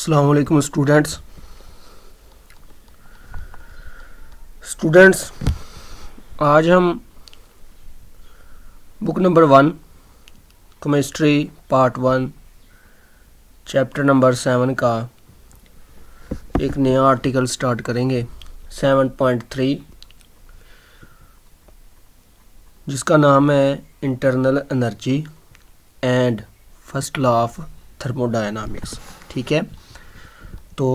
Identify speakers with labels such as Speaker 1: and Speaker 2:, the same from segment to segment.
Speaker 1: अस्सलाम वालेकुम स्टूडेंट्स, आज हम book number 1 chemistry part 1 chapter number 7 का एक नया आर्टिकल स्टार्ट करेंगे 7.3, जिसका नाम है internal energy and first law of thermodynamics. ठीक है, तो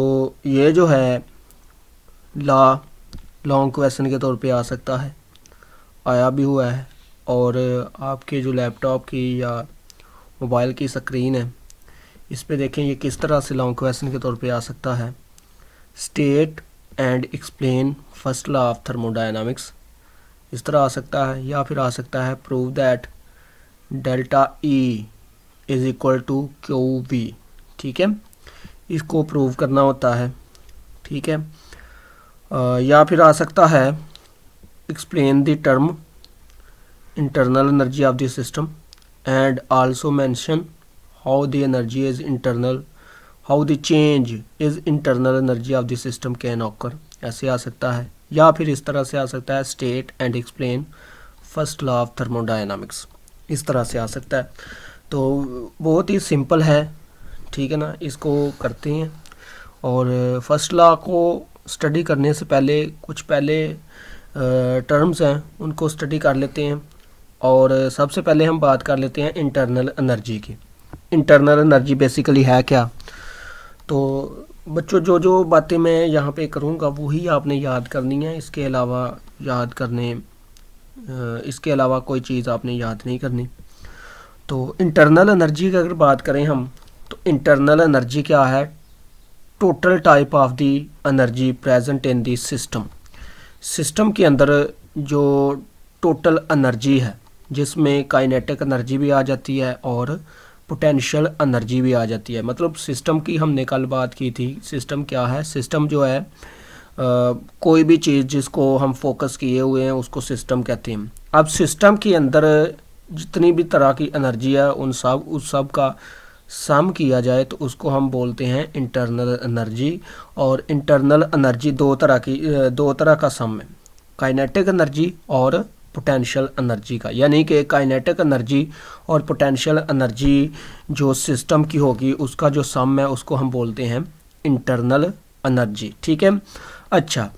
Speaker 1: ये जो है लॉन्ग क्वेश्चन के तौर पे आ सकता है, आया भी हुआ है, और आपके जो लैपटॉप की या मोबाइल की स्क्रीन है इस पे देखें ये किस तरह से लॉन्ग क्वेश्चन के तौर पे आ सकता है। State and explain first law of thermodynamics, इस तरह आ सकता है, या फिर आ सकता है prove that delta E is equal to Q V. ठीक है, इसको प्रूव करना होता है। ठीक है, या फिर आ सकता है explain the term internal energy of the system and also mention how the energy is internal, how the change is internal energy of the system can occur, ऐसे आ सकता है। या फिर इस तरह से आ सकता है state and explain first law of thermodynamics, इस तरह से आ सकता है। तो बहुत ही सिंपल है, ठीक है ना, इसको करते हैं। और फर्स्ट लॉ को स्टडी करने से पहले कुछ टर्म्स हैं उनको स्टडी कर लेते हैं। और सबसे पहले हम बात कर लेते हैं इंटरनल एनर्जी की। इंटरनल एनर्जी बेसिकली है क्या? तो बच्चों जो जो बातें मैं यहाँ पे करूँगा वही आपने याद करनी है, इसके अलावा कोई चीज़ आपने याद नहीं करनी। तो इंटरनल एनर्जी की अगर बात करें हम, तो इंटरनल एनर्जी क्या है? Total type of the energy present in the system. System के अंदर जो टोटल एनर्जी है, जिसमें काइनेटिक एनर्जी भी आ जाती है और पोटेंशियल एनर्जी भी आ जाती है। मतलब सिस्टम की हमने कल बात की थी। सिस्टम क्या है? सिस्टम जो है कोई भी चीज़ जिसको हम फोकस किए हुए हैं उसको सिस्टम कहते हैं। अब सिस्टम के अंदर जितनी भी तरह की एनर्जी है उस सब का सम किया जाए तो उसको हम बोलते हैं इंटरनल एनर्जी। और इंटरनल एनर्जी दो तरह का सम है, काइनेटिक एनर्जी और पोटेंशियल एनर्जी का। यानी कि काइनेटिक एनर्जी और पोटेंशियल एनर्जी जो सिस्टम की होगी उसका जो सम है उसको हम बोलते हैं इंटरनल एनर्जी। ठीक है, अच्छा,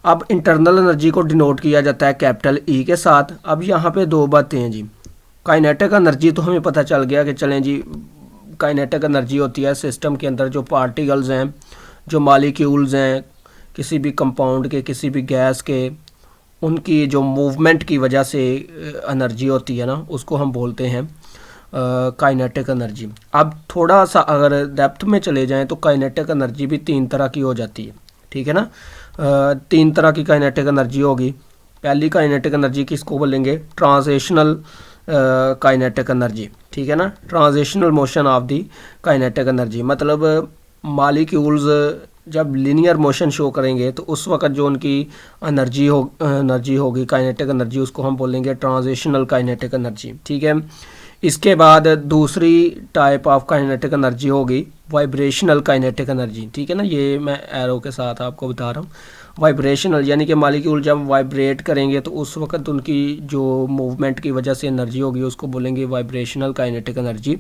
Speaker 1: अब इंटरनल एनर्जी को डिनोट किया जाता है कैपिटल ई के साथ। अब यहाँ पे दो बातें हैं जी। काइनेटिक एनर्जी तो हमें पता चल गया कि चलें जी, काइनेटिक एनर्जी होती है सिस्टम के अंदर जो पार्टिकल्स हैं, जो मॉलिक्यूल्स हैं किसी भी कंपाउंड के, किसी भी गैस के, उनकी जो मूवमेंट की वजह से एनर्जी होती है ना, उसको हम बोलते हैं काइनेटिक एनर्जी। अब थोड़ा सा अगर डेप्थ में चले जाएं तो काइनेटिक एनर्जी भी 3 तरह की हो जाती है। ठीक है ना, 3 तरह की काइनेटिक एनर्जी होगी। पहली काइनेटिक एनर्जी किसको बोलेंगे? Transitional kinetic energy. ठीक है ना, transitional motion of the kinetic energy, मतलब मॉलिक्यूल्स जब लीनियर मोशन शो करेंगे तो उस वक्त जो उनकी एनर्जी होगी काइनेटिक एनर्जी, उसको हम बोलेंगे ट्रांजिशनल काइनेटिक एनर्जी। ठीक है, इसके बाद दूसरी टाइप ऑफ काइनेटिक एनर्जी होगी वाइब्रेशनल काइनेटिक एनर्जी। ठीक है ना, ये मैं एरो के साथ आपको बता रहा हूँ। वाइब्रेशनल यानी कि मॉलिक्यूल जब वाइब्रेट करेंगे तो उस वक्त उनकी जो मूवमेंट की वजह से एनर्जी होगी उसको बोलेंगे वाइब्रेशनल काइनेटिक एनर्जी।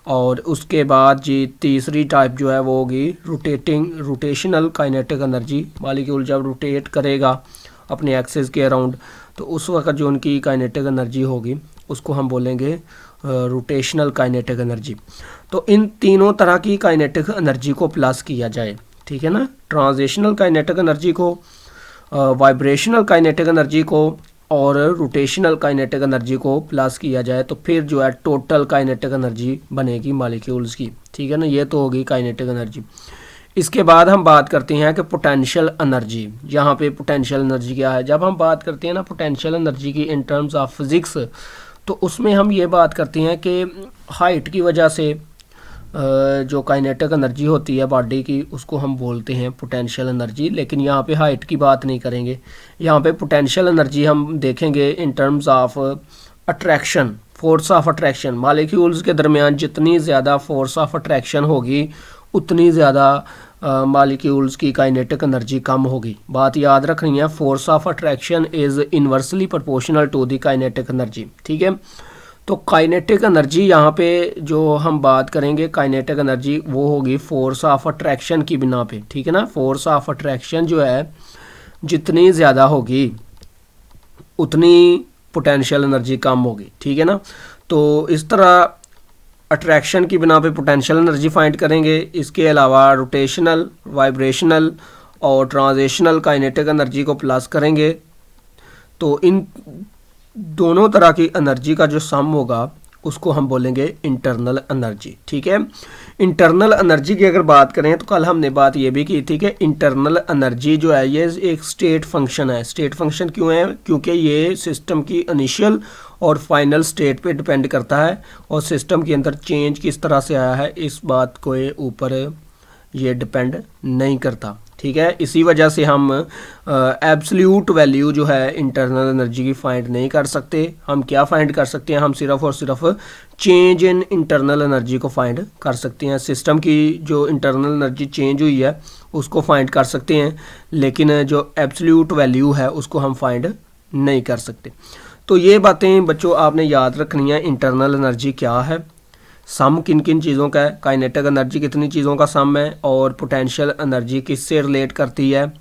Speaker 1: और उसके बाद जी तीसरी टाइप जो है वो होगी रोटेशनल काइनेटिक एनर्जी। मॉलिक्यूल जब रोटेट करेगा अपने एक्सिस के अराउंड तो उस वक्त जो उनकी काइनेटिक एनर्जी होगी उसको हम बोलेंगे रोटेशनल काइनेटिक एनर्जी। तो इन तीनों तरह की काइनेटिक एनर्जी को प्लस किया जाए, ठीक है ना, ट्रांजिशनल काइनेटिक एनर्जी को, वाइब्रेशनल काइनेटिक एनर्जी को और रोटेशनल काइनेटिक एनर्जी को प्लस किया जाए तो फिर जो है टोटल काइनेटिक एनर्जी बनेगी मॉलिक्यूल्स की। ठीक है ना, ये तो होगी काइनेटिक एनर्जी। इसके बाद हम बात करते हैं कि पोटेंशियल एनर्जी। यहाँ पे पोटेंशियल एनर्जी क्या है? जब हम बात करते हैं ना पोटेंशियल एनर्जी की इन टर्म्स ऑफ फिज़िक्स, तो उसमें हम ये बात करते हैं कि हाइट की वजह से जो काइनेटिक एनर्जी होती है बॉडी की उसको हम बोलते हैं पोटेंशियल एनर्जी। लेकिन यहाँ पे हाइट की बात नहीं करेंगे, यहाँ पे पोटेंशियल एनर्जी हम देखेंगे इन terms of attraction, force of attraction. Molecules के दरमियान जितनी ज़्यादा फोर्स ऑफ अट्रैक्शन होगी उतनी ज़्यादा मालिक्यूल्स की काइनेटिक एनर्जी कम होगी। बात याद रखनी है, force of attraction is inversely proportional to the kinetic energy. ठीक है, तो काइनेटिक एनर्जी यहाँ पे जो हम बात करेंगे काइनेटिक एनर्जी वो होगी फोर्स ऑफ अट्रैक्शन की बिना पे। ठीक है ना, फोर्स ऑफ अट्रैक्शन जो है जितनी ज़्यादा होगी उतनी पोटेंशियल एनर्जी कम होगी। ठीक है ना, तो इस तरह अट्रैक्शन की बिना पे पोटेंशियल एनर्जी फाइंड करेंगे। इसके अलावा रोटेशनल, वाइब्रेशनल और ट्रांजिशनल काइनेटिक एनर्जी को प्लस करेंगे तो इन दोनों तरह की एनर्जी का जो सम होगा उसको हम बोलेंगे इंटरनल एनर्जी। ठीक है, इंटरनल एनर्जी की अगर बात करें तो कल हमने बात ये भी की थी कि इंटरनल एनर्जी जो है ये एक स्टेट फंक्शन है। स्टेट फंक्शन क्यों है? क्योंकि ये सिस्टम की इनिशियल और फाइनल स्टेट पे डिपेंड करता है और सिस्टम के अंदर चेंज किस तरह से आया है इस बात के ऊपर ये डिपेंड नहीं करता। ठीक है, इसी वजह से हम एब्सोल्यूट वैल्यू जो है इंटरनल एनर्जी की फाइंड नहीं कर सकते। हम क्या फाइंड कर सकते हैं? हम सिर्फ और सिर्फ चेंज इन इंटरनल एनर्जी को फाइंड कर सकते हैं। सिस्टम की जो इंटरनल एनर्जी चेंज हुई है उसको फाइंड कर सकते हैं, लेकिन जो एब्सोल्यूट वैल्यू है उसको हम फाइंड नहीं कर सकते। तो ये बातें बच्चों आपने याद रखनी है। इंटरनल एनर्जी क्या है, सम किन किन चीज़ों का है, काइनेटिक एनर्जी कितनी चीज़ों का सम है और पोटेंशियल एनर्जी किससे रिलेट करती है,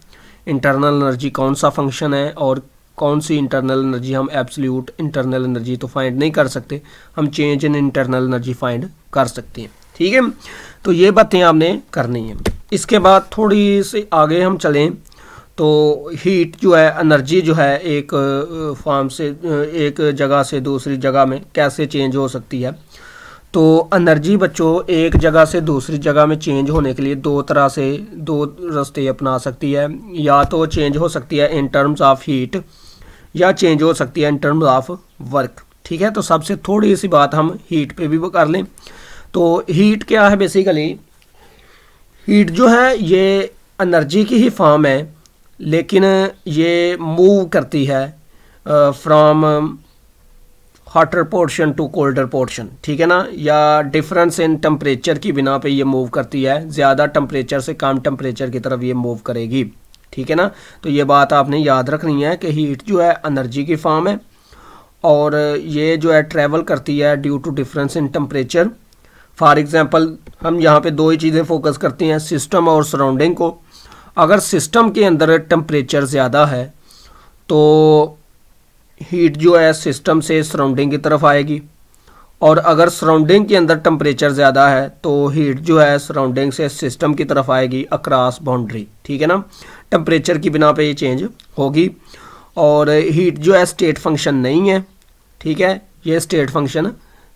Speaker 1: इंटरनल एनर्जी कौन सा फंक्शन है और कौन सी इंटरनल एनर्जी हम एब्सोल्यूट इंटरनल एनर्जी तो फाइंड नहीं कर सकते, हम change in internal energy find कर सकते हैं। ठीक है, तो ये बातें आपने करनी है। इसके बाद थोड़ी सी आगे हम चलें तो हीट जो है, एनर्जी जो है एक फॉर्म से एक जगह से दूसरी जगह में कैसे चेंज हो सकती है। तो एनर्जी बच्चों एक जगह से दूसरी जगह में चेंज होने के लिए दो रास्ते अपना सकती है। या तो चेंज हो सकती है इन टर्म्स ऑफ हीट या चेंज हो सकती है इन टर्म्स ऑफ वर्क। ठीक है, तो सबसे थोड़ी सी बात हम हीट पे भी कर लें। तो हीट क्या है? बेसिकली हीट जो है ये एनर्जी की ही फॉर्म है, लेकिन ये मूव करती है from hotter portion to colder portion. ठीक है ना, या डिफरेंस इन टेम्परेचर की बिना पे ये मूव करती है, ज़्यादा टेम्परेचर से कम टेम्परेचर की तरफ ये मूव करेगी। ठीक है ना, तो ये बात आपने याद रखनी है कि हीट जो है एनर्जी की फॉर्म है और ये जो है ट्रैवल करती है due to difference in temperature. For example हम यहाँ पे दो ही चीज़ें फोकस करते हैं, सिस्टम और सराउंडिंग को। अगर सिस्टम के अंदर टेम्परेचर ज़्यादा है तो हीट जो है सिस्टम से सराउंडिंग की तरफ आएगी, और अगर सराउंडिंग के अंदर टेम्परेचर ज़्यादा है तो हीट जो है सराउंडिंग से सिस्टम की तरफ आएगी अक्रॉस बाउंड्री। ठीक है ना, टेम्परेचर की बिना पे ये चेंज होगी। और हीट जो है स्टेट फंक्शन नहीं है। ठीक है, ये स्टेट फंक्शन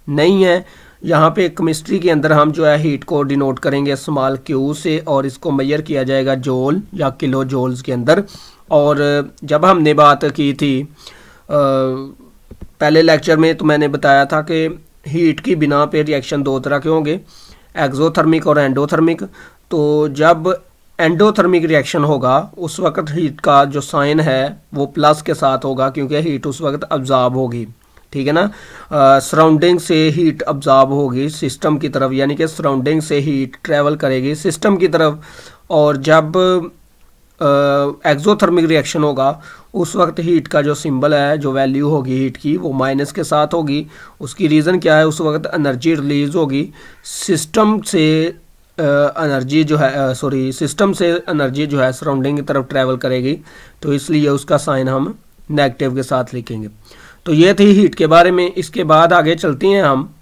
Speaker 1: नहीं है। यहाँ पे केमिस्ट्री के अंदर हम जो है हीट को डिनोट करेंगे स्मॉल क्यू से और इसको मेजर किया जाएगा जूल या किलो जूल्स के अंदर। और जब हमने बात की थी पहले लेक्चर में तो मैंने बताया था कि हीट की बिना पे रिएक्शन दो तरह के होंगे, एक्सोथर्मिक और एंडोथर्मिक। तो जब एंडोथर्मिक रिएक्शन होगा उस वक्त हीट का जो साइन है वो प्लस के साथ होगा, क्योंकि हीट उस वक्त अब्जॉर्ब होगी। ठीक है ना, सराउंडिंग से हीट अब्जॉर्ब होगी सिस्टम की तरफ, यानी कि सराउंडिंग से हीट ट्रैवल करेगी सिस्टम की तरफ। और जब एक्सोथर्मिक रिएक्शन होगा उस वक्त हीट का जो सिंबल है, जो वैल्यू होगी हीट की, वो माइनस के साथ होगी। उसकी रीज़न क्या है? उस वक्त एनर्जी रिलीज होगी सिस्टम से, एनर्जी जो है सिस्टम से एनर्जी जो है सराउंडिंग की तरफ ट्रैवल करेगी, तो इसलिए उसका साइन हम नेगेटिव के साथ लिखेंगे। तो ये थी हीट के बारे में। इसके बाद आगे चलते हैं, हम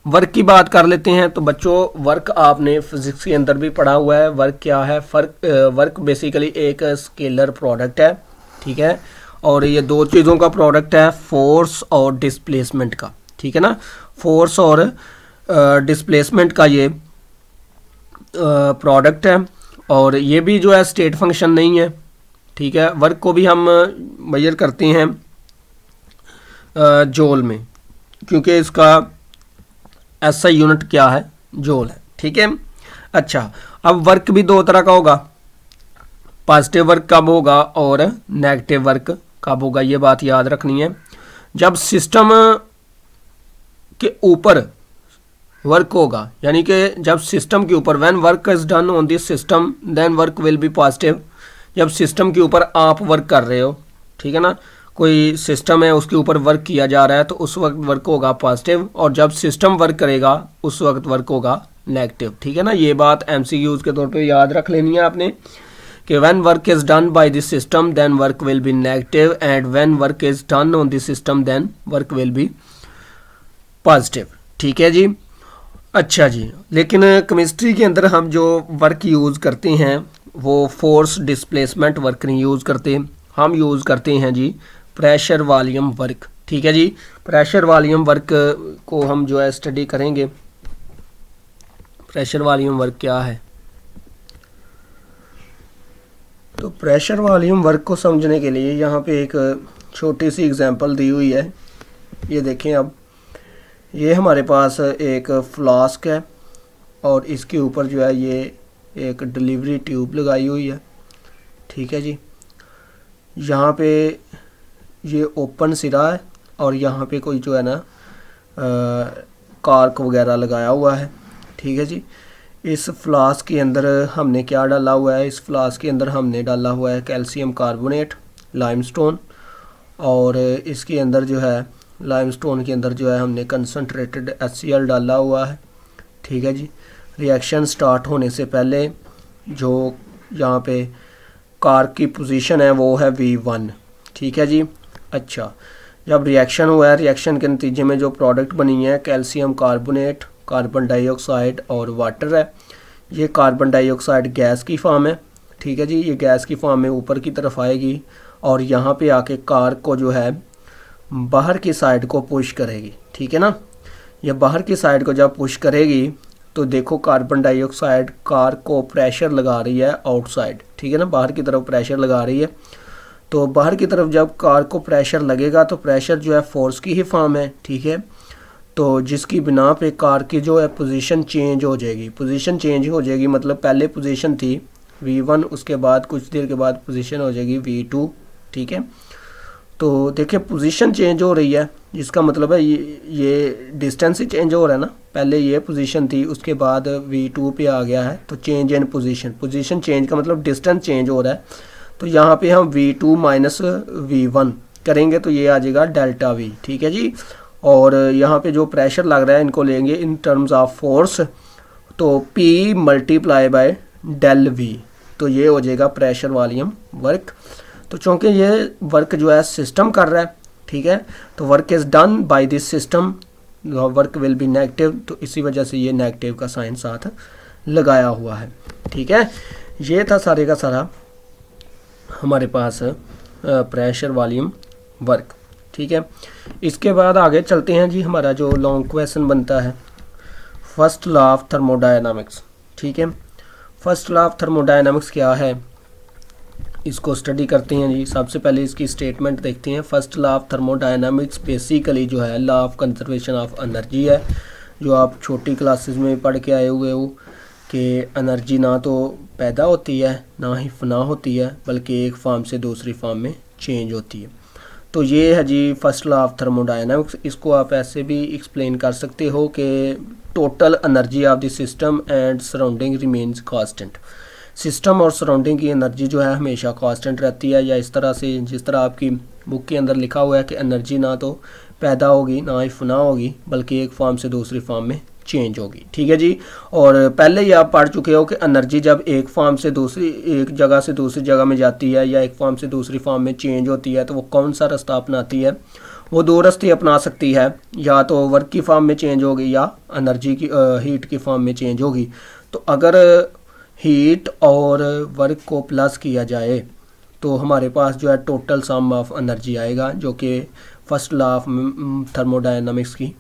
Speaker 1: वर्क की बात कर लेते हैं। तो बच्चों वर्क आपने फिजिक्स के अंदर भी पढ़ा हुआ है। वर्क क्या है? वर्क बेसिकली एक स्केलर प्रोडक्ट है। ठीक है, और ये दो चीज़ों का प्रोडक्ट है, फोर्स और डिस्प्लेसमेंट का। ठीक है ना, फोर्स और डिस्प्लेसमेंट का ये प्रोडक्ट है, और ये भी जो है स्टेट फंक्शन नहीं है। ठीक है, वर्क को भी हम मेजर करते हैं जूल में, क्योंकि इसका ऐसा यूनिट क्या है? जूल है। ठीक है, अच्छा अब वर्क भी दो तरह का होगा, पॉजिटिव वर्क कब होगा और नेगेटिव वर्क कब होगा, ये बात याद रखनी है। जब सिस्टम के ऊपर वर्क होगा, यानी कि जब सिस्टम के ऊपर when work is done on this system then work will be positive. जब सिस्टम के ऊपर आप वर्क कर रहे हो, ठीक है ना, कोई सिस्टम है उसके ऊपर वर्क किया जा रहा है तो उस वक्त वर्क होगा पॉजिटिव, और जब सिस्टम वर्क करेगा उस वक्त वर्क होगा नेगेटिव। ठीक है ना, ये बात एमसीक्यूज के तौर पे याद रख लेनी है आपने कि when work is done by this system then work will be negative and when work is done on this system then work will be positive. ठीक है जी। अच्छा जी, लेकिन केमिस्ट्री के अंदर हम जो वर्क यूज़ करते हैं वो फोर्स डिस्प्लेसमेंट वर्क नहीं यूज़ करते, हम यूज़ करते हैं जी प्रेशर वॉल्यूम वर्क। ठीक है जी, प्रेशर वॉल्यूम वर्क को हम जो है स्टडी करेंगे। प्रेशर वॉल्यूम वर्क क्या है, तो प्रेशर वॉल्यूम वर्क को समझने के लिए यहाँ पे एक छोटी सी एग्जांपल दी हुई है। ये देखें, अब ये हमारे पास एक फ्लास्क है और इसके ऊपर जो है ये एक डिलीवरी ट्यूब लगाई हुई है। ठीक है जी, यहाँ पे ये ओपन सिरा है और यहाँ पे कोई जो है ना कार्क वगैरह लगाया हुआ है। ठीक है जी, इस फ्लास्क के अंदर हमने क्या डाला हुआ है, इस फ्लास्क के अंदर हमने डाला हुआ है कैल्शियम कार्बोनेट लाइमस्टोन, और इसके अंदर जो है लाइमस्टोन के अंदर जो है हमने कंसनट्रेटेड HCl डाला हुआ है। ठीक है जी, रिएक्शन स्टार्ट होने से पहले जो यहाँ पे कार्क की पोजीशन है वो है V1। ठीक है जी। अच्छा, जब रिएक्शन हुआ है, रिएक्शन के नतीजे में जो प्रोडक्ट बनी है कैल्शियम कार्बोनेट, कार्बन डाइऑक्साइड और वाटर है। ये कार्बन डाइऑक्साइड गैस की फॉर्म है। ठीक है जी, ये गैस की फॉर्म में ऊपर की तरफ आएगी और यहाँ पे आके कार्क को जो है बाहर की साइड को पुश करेगी। ठीक है ना, ये बाहर की साइड को जब पुश करेगी तो देखो कार्बन डाइऑक्साइड कार्क को प्रेशर लगा रही है आउटसाइड। ठीक है ना, बाहर की तरफ प्रेशर लगा रही है। तो बाहर की तरफ जब कार्क को प्रेशर लगेगा तो प्रेशर जो है फोर्स की ही फॉर्म है। ठीक है, तो जिसकी बिना पे कार्क की जो है पोजीशन चेंज हो जाएगी। पोजीशन चेंज हो जाएगी मतलब पहले पोजीशन थी V1, उसके बाद कुछ देर के बाद पोजीशन हो जाएगी V2। ठीक है, तो देखिए पोजीशन चेंज हो रही है, जिसका मतलब है ये डिस्टेंस ही चेंज हो रहा है ना। पहले ये पोजीशन थी, उसके बाद V2 पे आ गया है, तो change in position, position change का मतलब डिस्टेंस चेंज हो रहा है। तो यहाँ पे हम V2 माइनस V1 करेंगे तो ये आ जाएगा डेल्टा V। ठीक है जी, और यहाँ पे जो प्रेशर लग रहा है इनको लेंगे इन टर्म्स ऑफ फोर्स, तो P multiply by del V, तो ये हो जाएगा प्रेशर वॉल्यूम वर्क। तो चूँकि ये वर्क जो है सिस्टम कर रहा है, ठीक है, तो work is done by this system, work will be negative, तो इसी वजह से ये नेगेटिव का साइन साथ लगाया हुआ है। ठीक है, ये था सारे का सारा हमारे पास प्रेशर वॉल्यूम वर्क। ठीक है, इसके बाद आगे चलते हैं जी। हमारा जो लॉन्ग क्वेश्चन बनता है फर्स्ट लॉ ऑफ थर्मोडायनामिक्स। ठीक है, फर्स्ट लॉ ऑफ थर्मोडायनामिक्स क्या है, इसको स्टडी करते हैं जी। सबसे पहले इसकी स्टेटमेंट देखते हैं। First law of thermodynamics basically जो है law of conservation of energy है, जो आप छोटी क्लासेस में पढ़ के आए हुए हो कि एनर्जी ना तो पैदा होती है ना ही फना होती है, बल्कि एक फॉर्म से दूसरी फॉर्म में चेंज होती है। तो ये है जी फर्स्ट लॉ ऑफ थर्मोडायनामिक्स। इसको आप ऐसे भी एक्सप्लेन कर सकते हो कि total energy of the system and surrounding remains constant. System और सराउंडिंग की एनर्जी जो है हमेशा कांस्टेंट रहती है, या इस तरह से जिस तरह आपकी बुक के अंदर लिखा हुआ है कि एनर्जी ना तो पैदा होगी ना ही फना होगी, बल्कि एक फॉर्म से दूसरी फॉर्म में चेंज होगी। ठीक है जी, और पहले ही आप पढ़ चुके हो कि एनर्जी जब एक फॉर्म से दूसरी, एक जगह से दूसरी जगह में जाती है या एक फॉर्म से दूसरी फॉर्म में चेंज होती है तो वो कौन सा रास्ता अपनाती है, वो दो रास्ते अपना सकती है, या तो वर्क की फॉर्म में चेंज होगी या एनर्जी की हीट की फॉर्म में चेंज होगी। तो अगर हीट और वर्क को प्लस किया जाए तो हमारे पास जो है टोटल सम ऑफ एनर्जी आएगा, जो कि फर्स्ट लॉ ऑफ थर्मोडायनामिक्स की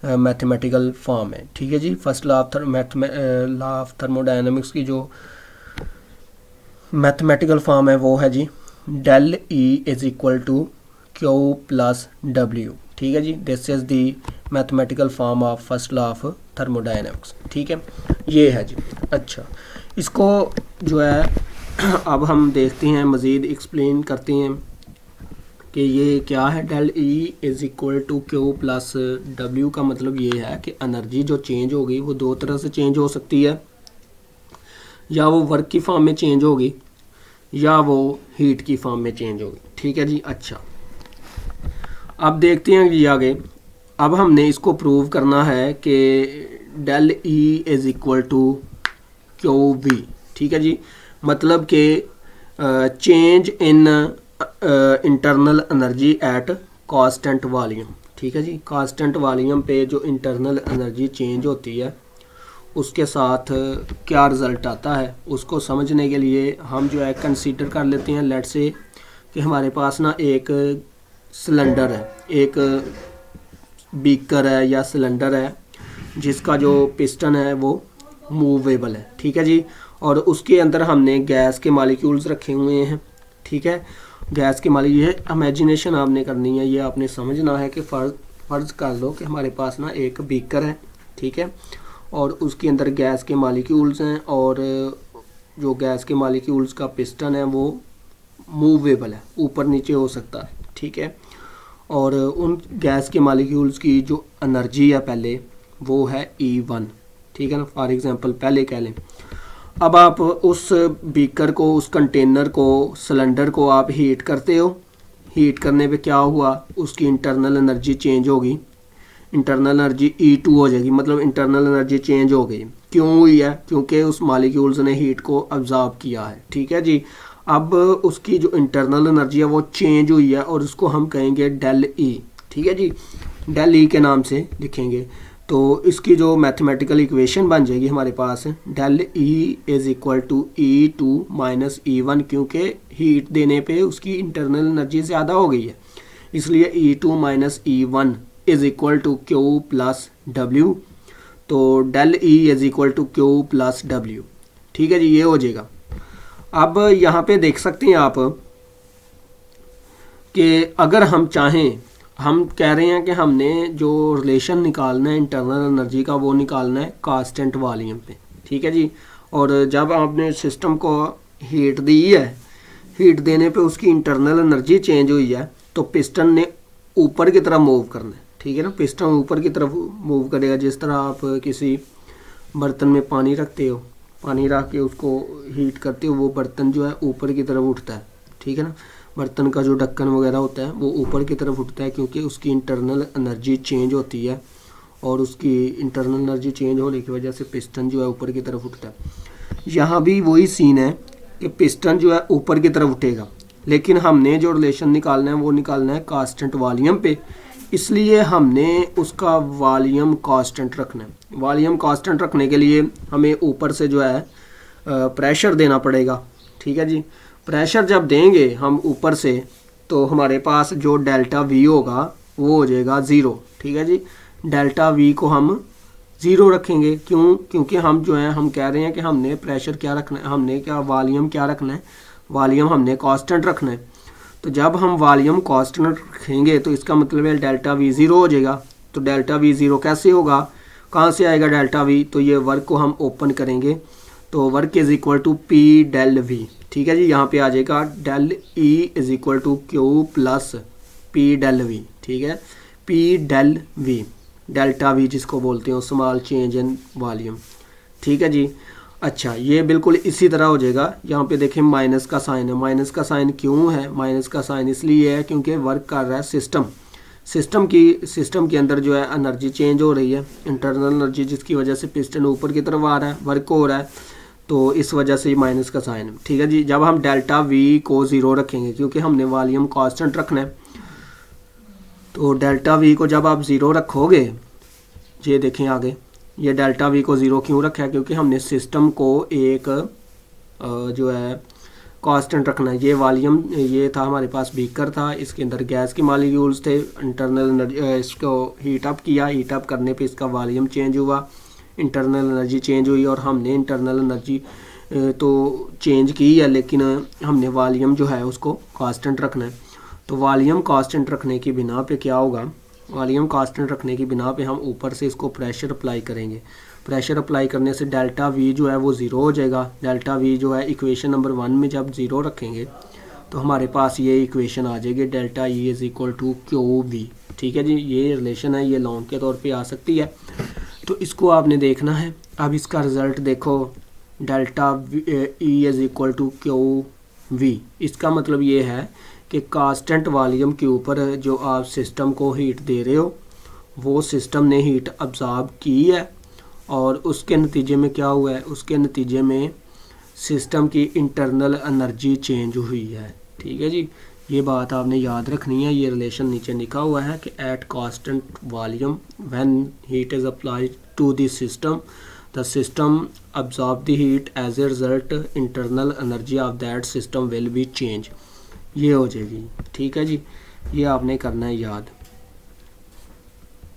Speaker 1: मैथमेटिकल फॉर्म है। ठीक है जी, फर्स्ट लॉ ऑफ थर्मोडायनामिक्स की जो मैथमेटिकल फॉर्म है वो है जी del E is equal to Q plus W। ठीक है जी, this is the mathematical form of first law of thermodynamics. ठीक है, ये है जी। अच्छा, इसको जो है अब हम देखते हैं, मज़ीद एक्सप्लेन करते हैं कि ये क्या है, del E is equal to Q plus W का मतलब ये है कि एनर्जी जो चेंज होगी वो दो तरह से चेंज हो सकती है, या वो वर्क की फॉर्म में चेंज होगी या वो हीट की फॉर्म में चेंज होगी। ठीक है जी। अच्छा, अब देखते हैं कि आगे, अब हमने इसको प्रूव करना है कि del E is equal to Q V. ठीक है जी, मतलब कि change in internal energy at constant volume. ठीक है जी, कांस्टेंट वॉल्यूम पे जो इंटरनल एनर्जी चेंज होती है उसके साथ क्या रिज़ल्ट आता है उसको समझने के लिए हम जो है कंसीडर कर लेते हैं, लेट्स से कि हमारे पास ना एक सिलेंडर है, एक बीकर है या सिलेंडर है जिसका जो पिस्टन है वो मूवेबल है। ठीक है जी, और उसके अंदर हमने गैस के मॉलिक्यूल्स रखे हुए हैं। ठीक है, गैस के मॉलिक्यूल, ये इमेजिनेशन आपने करनी है, ये आपने समझना है कि फ़र्ज़ कर लो कि हमारे पास ना एक बीकर है। ठीक है, और उसके अंदर गैस के मॉलिक्यूल्स हैं और जो गैस के मॉलिक्यूल्स का पिस्टन है वो मूवेबल है, ऊपर नीचे हो सकता है। ठीक है, और उन गैस के मॉलिक्यूल्स की जो एनर्जी है पहले वो है E1। ठीक है ना, फॉर एग्जांपल पहले कह लें। अब आप उस बीकर को, उस कंटेनर को, सिलेंडर को आप हीट करते हो, हीट करने पे क्या हुआ, उसकी इंटरनल एनर्जी चेंज होगी, इंटरनल एनर्जी E2 हो जाएगी, मतलब इंटरनल एनर्जी चेंज हो गई। क्यों हुई है? क्योंकि उस मॉलिक्यूल्स ने हीट को अब्जॉर्ब किया है। ठीक है जी, अब उसकी जो इंटरनल एनर्जी है वो चेंज हुई है और उसको हम कहेंगे डेल ई। ठीक है जी, डेल ई के नाम से लिखेंगे। तो इसकी जो मैथमेटिकल इक्वेशन बन जाएगी हमारे पास, del E is equal to E2 minus E1, क्योंकि हीट देने पे उसकी इंटरनल एनर्जी ज़्यादा हो गई है, इसलिए E2 minus E1 is equal to Q plus W. तो del E is equal to Q plus W. ठीक है जी, ये हो जाएगा। अब यहाँ पे देख सकते हैं आप कि अगर हम चाहें, हम कह रहे हैं कि हमने जो रिलेशन निकालना है इंटरनल एनर्जी का वो निकालना है कांस्टेंट वॉल्यूम पे। ठीक है जी, और जब आपने सिस्टम को हीट दी है, हीट देने पे उसकी इंटरनल एनर्जी चेंज हुई है, तो पिस्टन ने ऊपर की तरफ मूव करना है। ठीक है ना, पिस्टन ऊपर की तरफ मूव करेगा। जिस तरह आप किसी बर्तन में पानी रखते हो, पानी रख के उसको हीट करते हो, वो बर्तन जो है ऊपर की तरफ उठता है। ठीक है ना, बर्तन का जो ढक्कन वगैरह होता है वो ऊपर की तरफ उठता है, क्योंकि उसकी इंटरनल एनर्जी चेंज होती है और उसकी इंटरनल एनर्जी चेंज होने की वजह से पिस्टन जो है ऊपर की तरफ उठता है। यहाँ भी वही सीन है कि पिस्टन जो है ऊपर की तरफ उठेगा, लेकिन हमने जो रिलेशन निकालना है वो निकालना है कांस्टेंट वॉल्यूम पे, इसलिए हमने उसका वॉल्यूम कांस्टेंट रखना है। वॉल्यूम कांस्टेंट रखने के लिए हमें ऊपर से जो है प्रेशर देना पड़ेगा। ठीक है जी, प्रेशर जब देंगे हम ऊपर से तो हमारे पास जो डेल्टा वी होगा वो हो जाएगा ज़ीरो। ठीक है जी, डेल्टा वी को हम ज़ीरो रखेंगे। क्यों? क्योंकि हम जो है हम कह रहे हैं कि हमने प्रेशर क्या रखना है, हमने क्या वॉल्यूम क्या रखना है, वॉल्यूम हमने कांस्टेंट रखना है। तो जब हम वॉल्यूम कांस्टेंट रखेंगे तो इसका मतलब है डेल्टा वी ज़ीरो हो जाएगा। तो डेल्टा वी ज़ीरो कैसे होगा, कहाँ से आएगा डेल्टा वी? तो ये वर्क को हम ओपन करेंगे तो work is equal to P del V. ठीक है जी, यहाँ पे आ जाएगा del E is equal to Q plus P del V. ठीक है, P del V, delta V जिसको बोलते हैं स्मॉल चेंज इन वॉल्यूम। ठीक है जी। अच्छा, ये बिल्कुल इसी तरह हो जाएगा। यहाँ पे देखें माइनस का साइन है। माइनस का साइन क्यों है? माइनस का साइन इसलिए है क्योंकि वर्क कर रहा है सिस्टम के अंदर जो है एनर्जी चेंज हो रही है, इंटरनल एनर्जी, जिसकी वजह से पिस्टन ऊपर की तरफ आ रहा है, वर्क हो रहा है, तो इस वजह से माइनस का साइन है। ठीक है जी, जब हम डेल्टा वी को ज़ीरो रखेंगे क्योंकि हमने वॉल्यूम कांस्टेंट रखना है, तो डेल्टा वी को जब आप ज़ीरो रखोगे, ये देखें आगे, ये डेल्टा वी को ज़ीरो क्यों रखा है? क्योंकि हमने सिस्टम को एक जो है कांस्टेंट रखना है। ये वॉल्यूम, ये था हमारे पास बीकर था, इसके अंदर गैस के मॉलिक्यूल्स थे, इंटरनल एनर्जी, इसको हीट अप किया, हीट अप करने पे इसका वॉल्यूम चेंज हुआ, इंटरनल एनर्जी चेंज हुई, और हमने इंटरनल एनर्जी तो चेंज की है, लेकिन हमने वॉल्यूम जो है उसको कांस्टेंट रखना है। तो वॉल्यूम कांस्टेंट रखने की बिना पे क्या होगा, वॉल्यूम कांस्टेंट रखने की बिना पे हम ऊपर से इसको प्रेशर अप्लाई करेंगे। प्रेशर अप्लाई करने से डेल्टा वी जो है वो ज़ीरो हो जाएगा। डेल्टा वी जो है इक्वेशन नंबर 1 में जब ज़ीरो रखेंगे तो हमारे पास ये इक्वेशन आ जाएगी delta E is equal to Q V. ठीक है जी, ये रिलेशन है, ये लॉन्ग के तौर पे आ सकती है, तो इसको आपने देखना है। अब इसका रिज़ल्ट देखो, delta E is equal to Q V. इसका मतलब ये है कि कांस्टेंट वॉल्यूम के ऊपर जो आप सिस्टम को हीट दे रहे हो वो सिस्टम ने हीट अब्जॉर्ब की है, और उसके नतीजे में क्या हुआ है, उसके नतीजे में सिस्टम की इंटरनल एनर्जी चेंज हुई है। ठीक है जी, ये बात आपने याद रखनी है। ये रिलेशन नीचे लिखा हुआ है कि at constant volume when heat is applied to the system absorb the heat, as a result internal energy of that system will be change। ये हो जाएगी। ठीक है जी, ये आपने करना है याद।